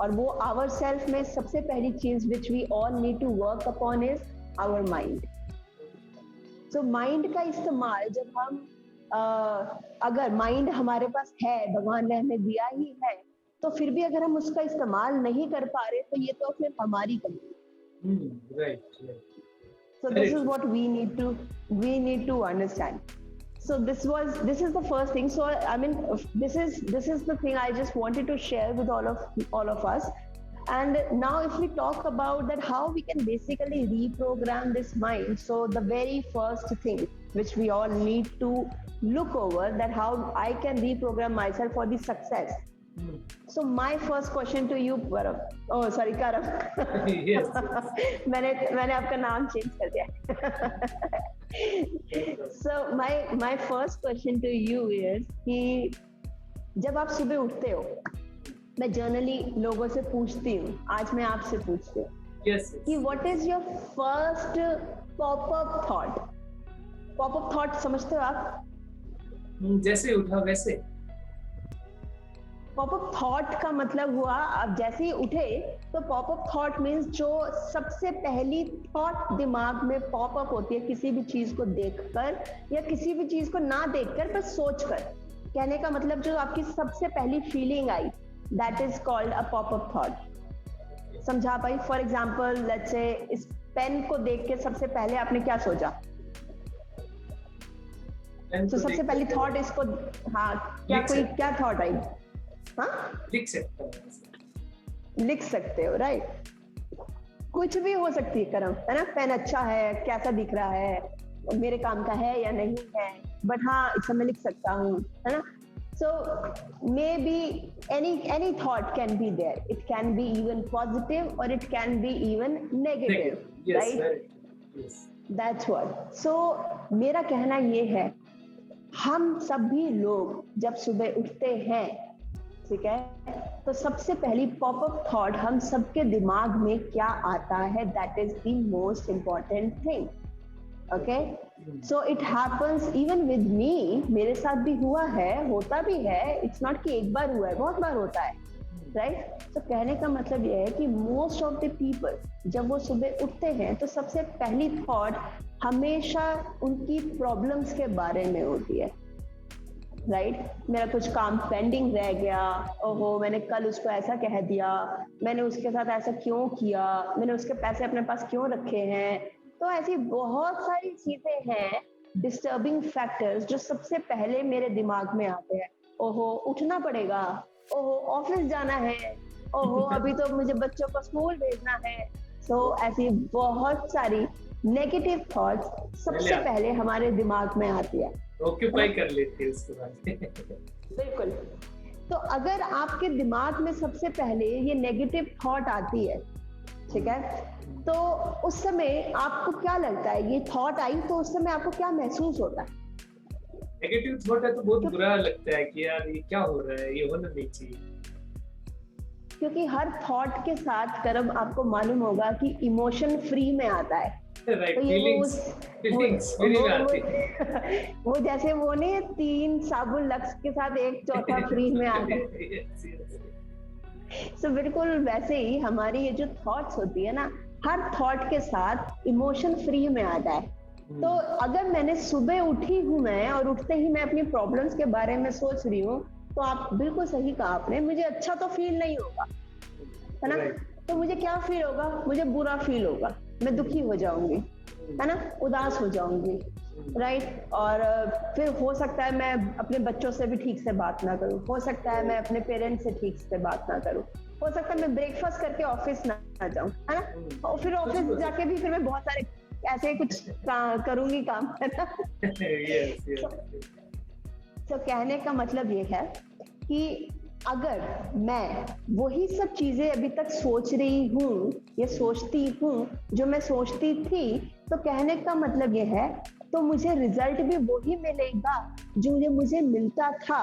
और वो ourself में सबसे पहली चीज which we all need to work upon is our mind. So mind का इस्तेमाल जब हम अगर mind हमारे पास है, भगवान ने हमें दिया ही है, तो फिर भी अगर हम उसका इस्तेमाल नहीं कर पा रहे, तो ये तो फिर हमारी कमी. Right. So this is what we need to understand. So this is the first thing. So I mean, this is the thing I just wanted to share with all of us. And now if we talk about that how we can basically reprogram this mind, so the very first thing which we all need to look over, that how I can reprogram myself for the success. So my first question to you, Karam. Oh, sorry, Karam. Yes. मैंने आपका नाम change कर दिया. So my first question to you is कि जब आप सुबह उठते हो, मैं जनरली लोगों से पूछती हूँ, आज मैं आपसे पूछती हूँ कि what is your first pop-up thought? Pop-up thought समझते हो आप? जैसे उठा वैसे. पॉपअप थॉट का मतलब हुआ आप जैसे ही उठे, तो पॉपअप थॉट मीन्स जो सबसे पहली थॉट दिमाग में पॉपअप होती है किसी भी चीज को देखकर या किसी भी चीज को ना देखकर बस सोचकर. कहने का मतलब जो आपकी सबसे पहली feeling I, that is called a popup thought. समझा पाई? फॉर एग्जाम्पल लेट्स से इस पेन को देख के सबसे पहले आपने क्या सोचा? तो सबसे पहली थॉट इसको, हाँ, क्या थॉट आई? हाँ, लिख सकते हो, राइट? कुछ भी हो सकती है करम, है ना. पेन अच्छा है, कैसा दिख रहा है, मेरे काम का है या नहीं है, बट हाँ इसे मैं लिख सकता हूँ, है ना. So maybe any thought can be there. It can be even positive or it can be even negative. Yes, right? Yes. That's what. So मेरा कहना ये है, हम सभी लोग जब सुबह उठते हैं, ठीक है, तो सबसे पहली पॉपअप थॉट हम सबके दिमाग में क्या आता है, that is the most important thing. Okay, so it happens even with me, मेरे साथ भी हुआ है, होता भी है, इट्स नॉट कि एक बार हुआ है, बहुत बार होता है, राइट। तो कहने का मतलब ये है कि मोस्ट ऑफ द पीपल जब वो सुबह उठते हैं तो सबसे पहली थॉट हमेशा उनकी प्रॉब्लम्स के बारे में होती है, राइट। मेरा कुछ काम पेंडिंग रह गया, ओहो मैंने कल उसको ऐसा कह दिया, मैंने उसके साथ ऐसा क्यों किया, मैंने उसके पैसे अपने पास क्यों रखे हैं। तो ऐसी बहुत सारी चीजें हैं, डिस्टर्बिंग फैक्टर्स, जो सबसे पहले मेरे दिमाग में आते हैं। ओहो उठना पड़ेगा, ओहो ऑफिस जाना है, ओहो अभी तो मुझे बच्चों को स्कूल भेजना है। सो ऐसी बहुत सारी नेगेटिव थॉट्स सबसे पहले हमारे दिमाग में आती है, ऑक्यूपाई कर लेते हैं उसके बाद। बिल्कुल। तो अगर आपके दिमाग में सबसे पहले ये नेगेटिव थॉट आती है, ठीक है, तो उस समय आपको क्या लगता है, ये थॉट आई तो उस समय आपको क्या महसूस होता है? नेगेटिव थॉट है तो बहुत बुरा लगता है कि यार ये क्या हो रहा है, ये होना नहीं चाहिए। क्योंकि हर थॉट के साथ कर्म आपको मालूम होगा कि इमोशन फ्री में आता है, राइट, तो फीलिंग्स वो जैसे वो नहीं 3 साबुन लक्स के साथ एक चौथा फ्री में आता है। सो बिल्कुल वैसे ही हमारी ये जो थॉट्स होती है ना, हर थॉट के साथ इमोशन फ्री में आता है। तो अगर मैंने सुबह उठी हूँ मैं, और उठते ही मैं अपनी प्रॉब्लम्स के बारे में सोच रही हूँ, तो आप बिल्कुल सही कहा आपने, मुझे अच्छा तो फील नहीं होगा, है ना। तो मुझे क्या फील होगा, मुझे बुरा फील होगा, मैं दुखी हो जाऊंगी, है ना, उदास हो जाऊंगी, राइट। और फिर हो सकता है मैं अपने बच्चों से भी ठीक से बात ना करूं, हो सकता है मैं अपने पेरेंट्स से ठीक से बात ना करूं, हो सकता है मैं ब्रेकफास्ट करके ऑफिस ना जाऊं, है ना। और फिर ऑफिस जाके भी फिर मैं बहुत सारे ऐसे कुछ करूंगी काम, है ना। तो कहने का मतलब ये है कि अगर मैं वही सब चीजें अभी तक सोच रही हूँ या सोचती हूँ जो मैं सोचती थी, तो कहने का मतलब ये है, तो मुझे रिजल्ट भी वही मिलेगा जो मुझे मिलता था।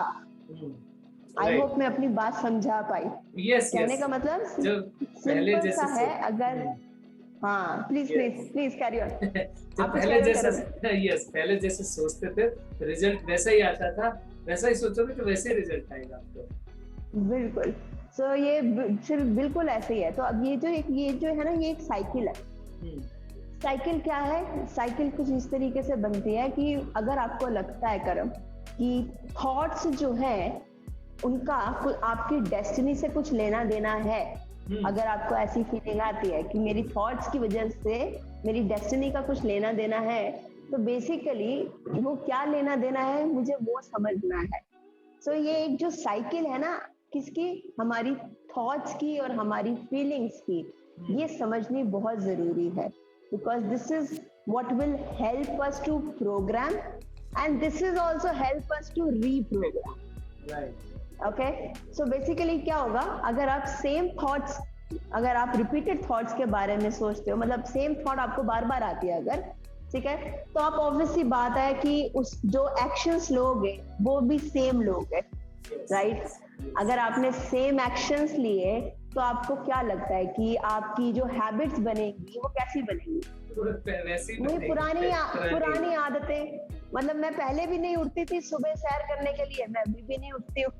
आई होप मैं अपनी बात समझा पाई। कहने का मतलब सिंपल सा है, अगर हाँ प्लीज कैरी ऑन। पहले जैसे सोचते थे रिजल्ट वैसा ही आता था, वैसा ही सोचोगे तो वैसे ही रिजल्ट आएगा आपको। बिल्कुल। सो ये सिर्फ बिल्कुल ऐसे ही है। तो अब ये जो है ना, ये एक साइकिल है। साइकिल क्या है? साइकिल कुछ इस तरीके से बनती है कि अगर आपको लगता है कर्म कि थॉट्स जो है उनका आपकी डेस्टिनी से कुछ लेना देना है, अगर आपको ऐसी फीलिंग आती है कि मेरी थॉट्स की वजह से मेरी डेस्टिनी का कुछ लेना देना है, तो बेसिकली वो क्या लेना देना है मुझे वो समझना है। सो ये एक जो साइकिल है ना, किसकी? हमारी थॉट्स की और हमारी फीलिंग्स की, ये समझनी बहुत जरूरी है, because this is what will help us to program and this is also help us to reprogram, right. Okay, so basically क्या होगा, अगर आप अगर आप रिपीटेड थॉट्स के बारे में सोचते हो, मतलब सेम थॉट आपको बार बार आती है अगर, ठीक है, तो आप ऑब्वियसली बात है कि उस जो एक्शंस लोगे वो भी सेम लोगे, राइट। अगर आपने सेम एक्शंस लिए तो आपको क्या लगता है कि आपकी जो हैबिट्स बनेंगी वो कैसी बनेंगी? वही पुरानी आदतें। मतलब मैं पहले भी नहीं उठती थी सुबह सैर करने के लिए, मैं अभी भी नहीं उठती हूँ।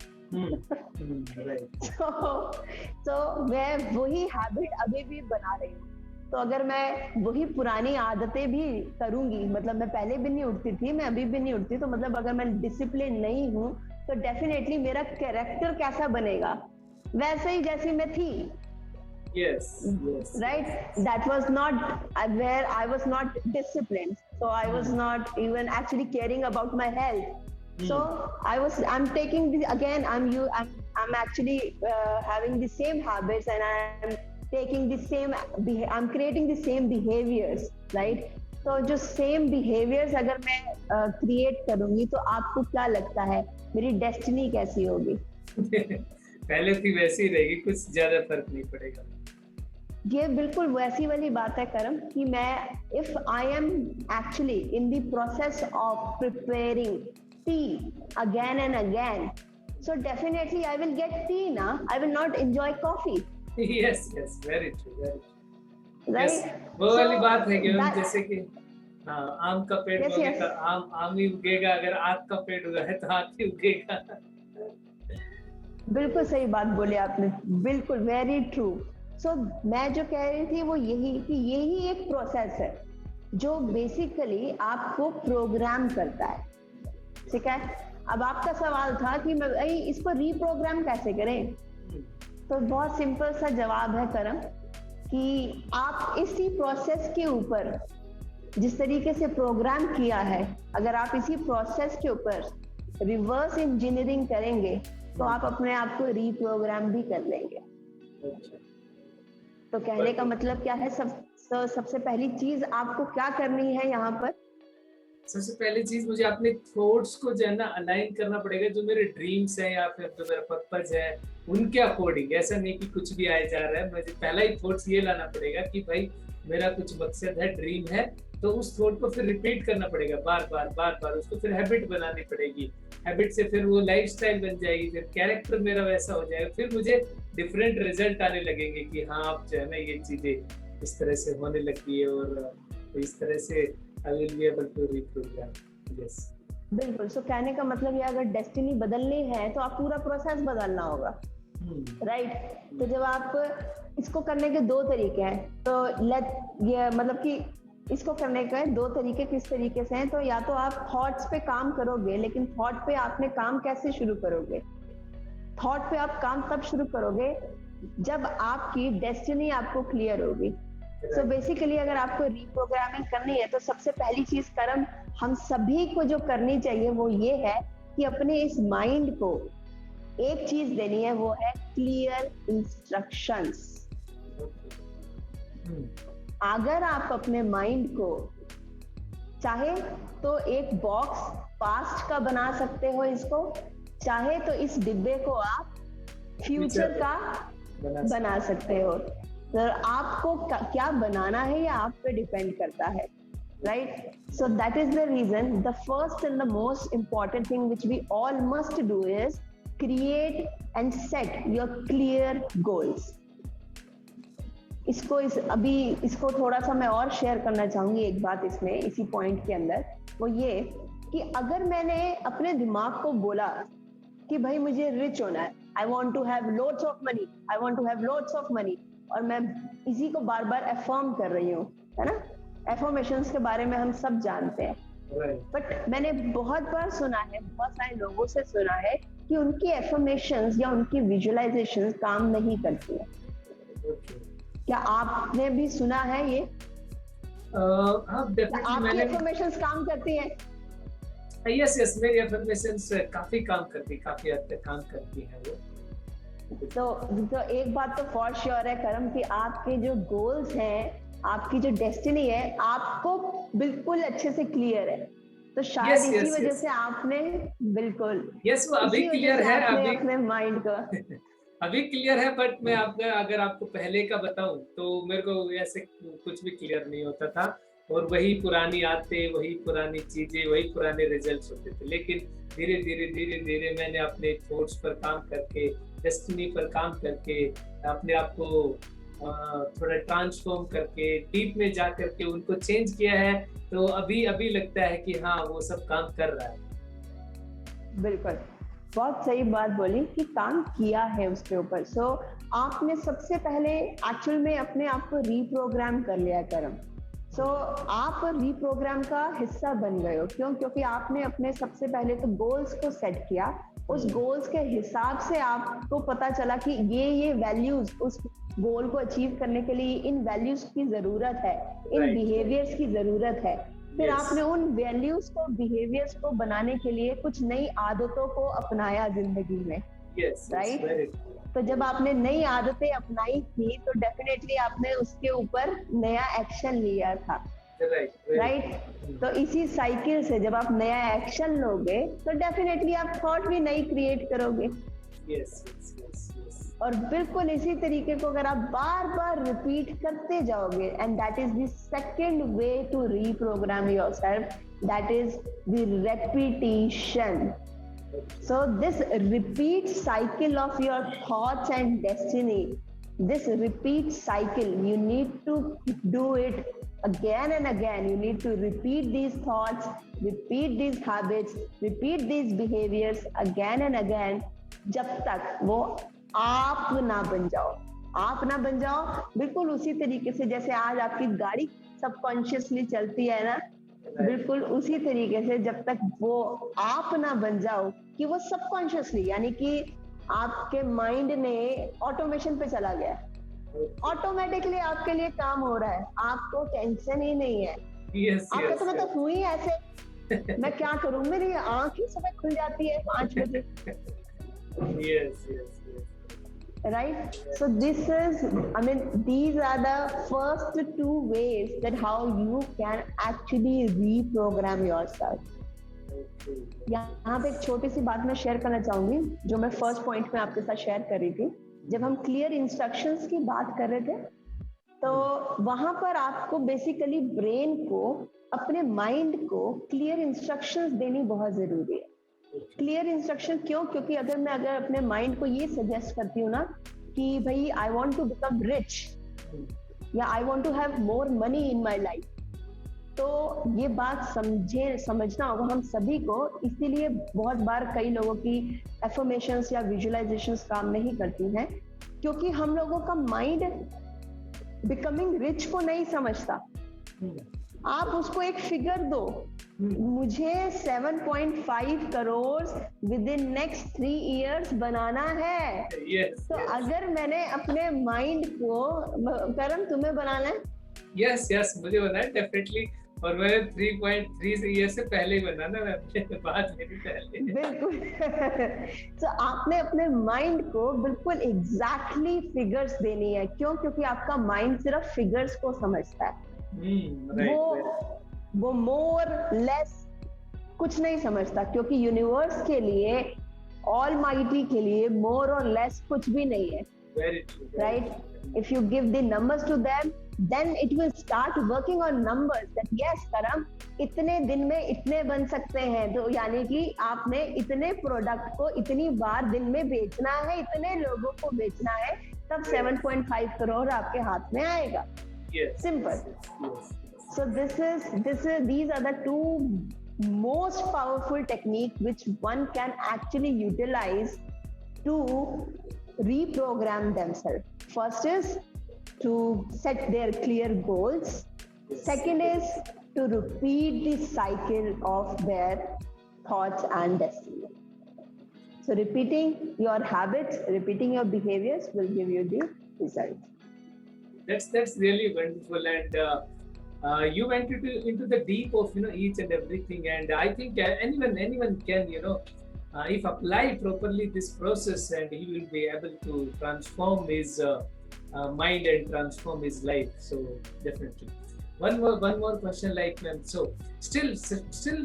तो मैं वही हैबिट अभी भी बना रही हूँ। तो अगर मैं वही पुरानी आदतें भी करूंगी, मतलब मैं पहले भी नहीं उठती थी, मैं अभी भी नहीं उठती, तो मतलब अगर मैं डिसिप्लिन नहीं हूँ तो डेफिनेटली मेरा कैरेक्टर कैसा बनेगा? वैसे ही जैसी मैं थी। Yes. Right? That was not where I was not disciplined. So I was not even actually caring about my health. So I'm taking the, again, I'm actually having the same habits, and I'm taking the same, I'm creating the same behaviors, right? तो जो same behaviours अगर मैं create करूंगी तो आपको क्या लगता है मेरी डेस्टिनी कैसी होगी? पहले थी वैसी ही रहेगी, कुछ ज्यादा फर्क नहीं पड़ेगा। ये बिल्कुल वैसी वाली बात है करम कि मैं if I am actually in the process of preparing T again and again, so definitely I will get tea na, I will not enjoy coffee. yes, very true, right? yes, वो वाली बात है कि जैसे कि हाँ, आम का पेड़ यस बोगे यस, तो आम आम ही उगेगा, अगर आग का पेड़ उगा है तो आग ही उगेगा। बिल्कुल सही बात बोली आपने, बिल्कुल वेरी ट्रू। सो मैं जो कह रही थी वो यही कि यही एक प्रोसेस है जो बेसिकली आपको प्रोग्राम करता है, ठीक है। अब आपका सवाल था कि मैं भाई इसको रीप्रोग्राम कैसे करें, तो बहुत सिंपल सा जवाब है करम, कि आप इसी प्रोसेस के ऊपर जिस तरीके से प्रोग्राम किया है, अगर आप इसी प्रोसेस के ऊपर रिवर्स इंजीनियरिंग करेंगे तो आप अपने आप को रीप्रोग्राम भी कर लेंगे। अच्छा, तो कहने का मतलब क्या है, सबसे पहली चीज आपको क्या करनी है यहाँ पर, सबसे पहली चीज मुझे अपने थॉट्स को जो है ना अलाइन करना पड़ेगा, जो मेरे ड्रीम्स हैं या फिर जो मेरा पर्पज है उनके अकॉर्डिंग। ऐसा नहीं कि कुछ भी आए जा रहा है, मुझे पहला ही थॉट्स ये लाना पड़ेगा कि भाई मेरा कुछ मकसद है, ड्रीम है, तो उस थॉट को फिर रिपीट करना पड़ेगा बार बार बार बार, उसको फिर हैबिट बनानी पड़ेगी। हैबिट से फिर वो लाइफस्टाइल बन जाएगी, फिर कैरेक्टर मेरा वैसा हो जाएगा, फिर मुझे डिफरेंट रिजल्ट आने लगेंगे कि हाँ अब जो है ना ये चीजें इस तरह से होने लगती है, और इस तरह से I will be able to reprogram. Yes. बिल्कुल। सो कहने का मतलब ये, अगर डेस्टिनी बदलनी है तो आप पूरा प्रोसेस बदलना होगा, राइट। तो जब आप इसको करने के दो तरीके हैं, तो ये मतलब कि इसको करने के दो तरीके किस तरीके से हैं, तो या तो आप थॉट्स पे काम करोगे, लेकिन थॉट पे आपने काम कैसे शुरू करोगे, थॉट पे आप काम तब शुरू करोगे जब आपकी डेस्टिनी आपको क्लियर होगी। सो बेसिकली अगर आपको रीप्रोग्रामिंग करनी है तो सबसे पहली चीज करम हम सभी को जो करनी चाहिए वो ये है कि अपने इस माइंड को एक चीज देनी है, वो है क्लियर इंस्ट्रक्शंस। अगर आप अपने माइंड को चाहे तो एक बॉक्स पास्ट का बना सकते हो इसको, चाहे तो इस डिब्बे को आप फ्यूचर का बना सकते हो। तो आपको क्या बनाना है ये आप पे डिपेंड करता है, right. So that is the reason the first and the most important thing which we all must do is create and set your clear goals. इसको थोड़ा सा मैं और शेयर करना चाहूंगी एक बात इसमें, इसी पॉइंट के अंदर, वो ये कि अगर मैंने अपने दिमाग को बोला कि भाई मुझे रिच होना है, I want to have loads of money, I want to have loads of money, और मैं इसी को बार बार एफर्म कर रही हूँ, है ना। एफर्मेशंस के बारे में हम सब जानते हैं, बट मैंने बहुत बार सुना है, बहुत सारे लोगों से सुना है कि उनकी एफर्मेशंस या उनकी विजुअलाइजेशंस काम नहीं करती है। क्या आपने भी सुना है ये? आपकी एफर्मेशंस काम करती है? यस, मेरी एफर्मेशंस काफी काम करती, काफी हद तक काम करती है वो। तो एक बात तो फॉर श्योर है करम कि आपके जो गोल्स हैं, आपकी जो डेस्टिनी है, आपको बिल्कुल अच्छे से क्लियर है। तो शायद इसी वजह से आपने बिल्कुल वो अभी क्लियर है, अभी अपने माइंड को अभी क्लियर है, बट मैं अगर आपको पहले का बताऊं तो मेरे को ऐसे कुछ भी क्लियर नहीं होता था, और वही पुरानी आदतें, वही पुरानी चीजें, वही पुराने रिजल्ट्स होते थे। लेकिन धीरे धीरे मैंने अपने थॉट्स पर काम करके, डेस्टिनी पर काम करके, अपने आप को थोड़ा ट्रांसफॉर्म करके, डीप में जा करके उनको चेंज किया है, तो अभी लगता है कि हाँ वो सब काम कर रहा है। बिल्कुल, बहुत सही बात बोली कि काम किया है उसके ऊपर। सो आपने सबसे पहले एक्चुअल में अपने आप को रीप्रोग्राम कर लिया करम। सो आप रीप्रोग्राम का हिस्सा बन गए हो, क्यों? क्योंकि आपने अपने सबसे पहले तो गोल्स को सेट किया, उस गोल्स के हिसाब से आपको पता चला कि ये वैल्यूज, उस गोल को अचीव करने के लिए इन वैल्यूज की जरूरत है, इन बिहेवियर्स की जरूरत है। फिर आपने उन वैल्यूज को, बिहेवियर्स को बनाने के लिए कुछ नई आदतों को अपनाया जिंदगी में, राइट। तो जब आपने नई आदतें अपनाई थी तो डेफिनेटली आपने उसके ऊपर नया एक्शन लिया था, राइट। तो इसी साइकिल से जब आप नया एक्शन लोगे तो डेफिनेटली आप थॉट भी नई क्रिएट करोगे। और बिल्कुल इसी तरीके को अगर आप बार बार रिपीट करते जाओगे, and that is the second way to reprogram yourself, that is the repetition. So this repeat cycle of your thoughts and destiny this repeat cycle, you need to do it again and again. You need to repeat these thoughts, repeat these habits, repeat these behaviors again and again, जब तक वो आप ना बन जाओ. आप ना बन जाओ बिल्कुल उसी तरीके से जैसे आज आपकी गाड़ी सबकॉन्शियसली चलती है ना, बिल्कुल उसी तरीके से जब तक वो आप ना बन जाओ कि वो सबकॉन्शियसली, यानी कि आपके माइंड ने ऑटोमेशन पे चला गया, ऑटोमेटिकली आपके लिए काम हो रहा है, आपको टेंशन ही नहीं है. आपका तो मतलब हुई ऐसे मैं क्या करूं, मेरी आंख ही सुबह खुल जाती है 5 बजे. Right? So this is, I mean, these are the first 2 ways that how you can actually reprogram yourself. यहाँ पे एक छोटी सी बात मैं शेयर करना चाहूंगी जो मैं फर्स्ट पॉइंट में आपके साथ शेयर कर रही थी. जब हम क्लियर इंस्ट्रक्शंस की बात कर रहे थे तो वहां पर आपको बेसिकली ब्रेन को, अपने माइंड को क्लियर इंस्ट्रक्शंस देनी बहुत जरूरी है. क्लियर इंस्ट्रक्शन क्यों? क्योंकि अगर अपने माइंड को ये सजेस्ट करती हूँ ना कि भाई I want to become rich या I want to have more money in my life, तो ये बात समझना होगा हम सभी को. इसीलिए बहुत बार कई लोगों की एफर्मेशंस या विजुअलाइजेशंस काम नहीं करती हैं, क्योंकि हम लोगों का माइंड बिकमिंग रिच को नहीं समझता. आप उसको एक फिगर दो, मुझे 7.5 crore within next 3 years बनाना है. तो अगर मैंने अपने माइंड को, करम तुम्हें बनाना है? यस मुझे बनाना है डेफिनेटली, और मैंने 3.3 ईयर से पहले ही बनाना है, बात मेरी पहले. बिल्कुल. तो आपने अपने माइंड को बिल्कुल एग्जैक्टली फिगर्स देनी है. क्यों? क्योंकि आपका माइंड सिर्फ फिगर्स को समझता है. वो मोर लेस कुछ नहीं समझता, क्योंकि यूनिवर्स के लिए, ऑल माइटी के लिए मोर और लेस कुछ भी नहीं है. Right? If you give the numbers to them, then it will start working on numbers that yes करम इतने दिन में इतने बन सकते हैं. तो यानी कि आपने इतने प्रोडक्ट को इतनी बार दिन में बेचना है, इतने लोगों को बेचना है, तब 7.5 करोड़ आपके हाथ में आएगा. Simple. So these are the 2 most powerful techniques which one can actually utilize to reprogram themselves. First is to set their clear goals. Second is to repeat the cycle of their thoughts and destiny. So repeating your habits, repeating your behaviors will give you the result. That's really wonderful, and you went into the deep of each and everything, and I think anyone can if apply properly this process, and he will be able to transform his mind and transform his life. So definitely one more question, like so still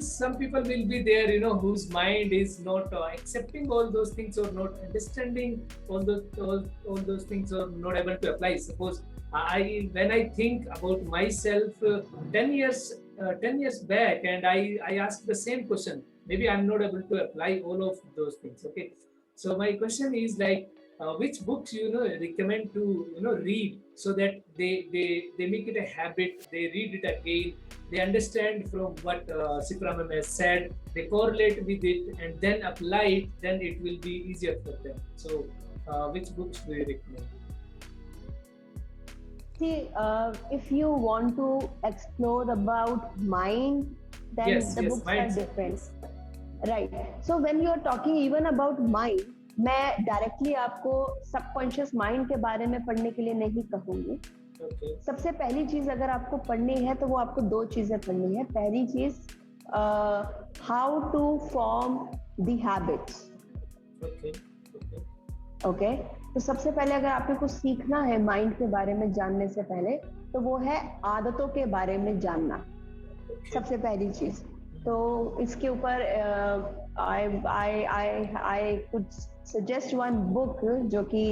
some people will be there whose mind is not accepting all those things, or not understanding all those things, or not able to apply. Suppose when I think about myself 10 years back, and I ask the same question, maybe I'm not able to apply all of those things. Okay, so my question is like, which books recommend to read, so that they make it a habit, they read it again, they understand from what Sipra ma'am has said, they correlate with it, and then apply it, then it will be easier for them. So which books do you recommend? See, if you want to explore about mind, then the books are different. Right. So when you are talking even about mind, मैं directly आपको subconscious mind के बारे में पढ़ने के लिए नहीं कहूंगी. सबसे पहली चीज अगर आपको पढ़नी है तो वो आपको 2 चीजें पढ़नी है. पहली चीज, how to form the habits. Okay, तो सबसे पहले अगर आपको कुछ सीखना है माइंड के बारे में जानने से पहले, तो वो है आदतों के बारे में जानना. सबसे पहली चीज. तो इसके ऊपर I could suggest one book जो कि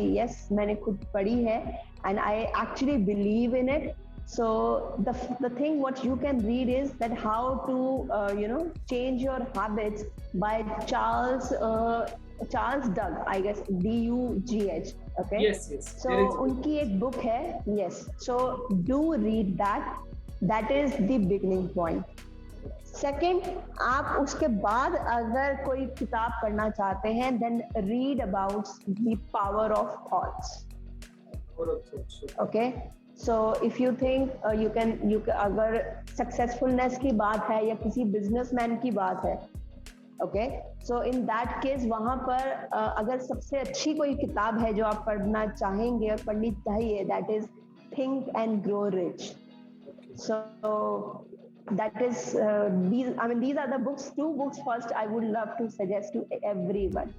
मैंने खुद पढ़ी है, and I actually believe in it. So the thing what you can read is that how to change your habits by Charles Dug, I guess Dugh. Okay, Yes, yes, so there is a book. उनकी एक book है. Yes, so do read that. That is the beginning point. Second, आप उसके बाद अगर कोई किताब पढ़ना चाहते हैं, then read about the power of thoughts. Power of thoughts. Okay. Okay, so if you think you can अगर सक्सेसफुलनेस की बात है या किसी बिजनेसमैन की बात है, okay, so in that case वहां पर अगर सबसे अच्छी कोई किताब है जो आप पढ़ना चाहेंगे और पढ़नी चाहिए, that is think and grow rich. So that is these are the books, two books first I would love to suggest to everyone.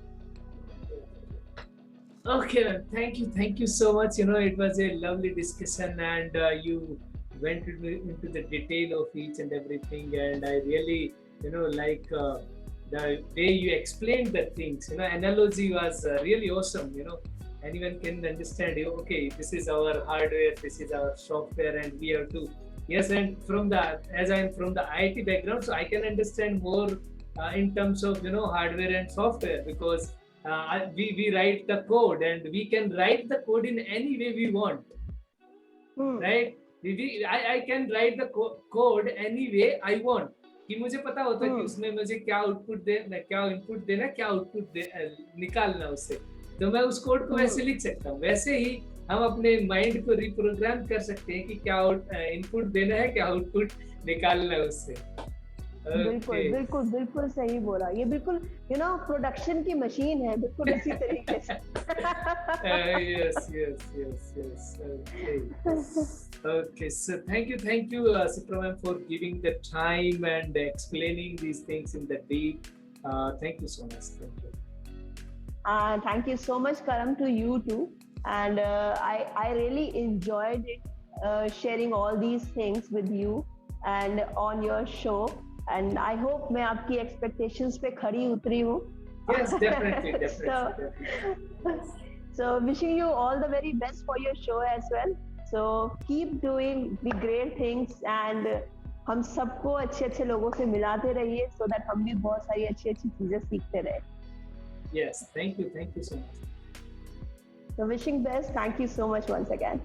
Okay, ma'am. Thank you so much. It was a lovely discussion, and you went into the detail of each and everything, and I really, like the way you explained the things. Analogy was really awesome. Anyone can understand. Okay, this is our hardware, this is our software, and we have to. Yes, and as I am from the IT background, so I can understand more in terms of hardware and software, because we write the code, and we can write the code in any way we want, right? I can write the code any way I want. कि मुझे पता होता है कि उसमें मुझे क्या output क्या इनपुट देना, क्या आउटपुट निकालना उससे, तो मैं उस कोड को वैसे लिख सकता हूँ. वैसे ही हम अपने माइंड को रिप्रोग्राम कर सकते हैं कि क्या इनपुट देना है, क्या आउटपुट निकालना है उससे. बिल्कुल बिल्कुल बिल्कुल सही बोला. ये बिल्कुल प्रोडक्शन की मशीन है, बिल्कुल इसी तरीके से. Yes. Okay, so thank you, Sipra ma'am, for giving the time and explaining these things in the deep. Thank you so much. Thank you so much, Karam, to you too. And I really enjoyed it, sharing all these things with you and on your show. And I hope मैं आपकी expectations पे खरी उतरी हूँ. Yes, definitely. So wishing you all the very best for your show as well. So keep doing the great things, and हम सबको अच्छे लोगों से मिलाते रहिए, so that हम भी बहुत सारी अच्छी चीजें सीखते रहे. Yes, thank you so much. So wishing best. Thank you so much once again.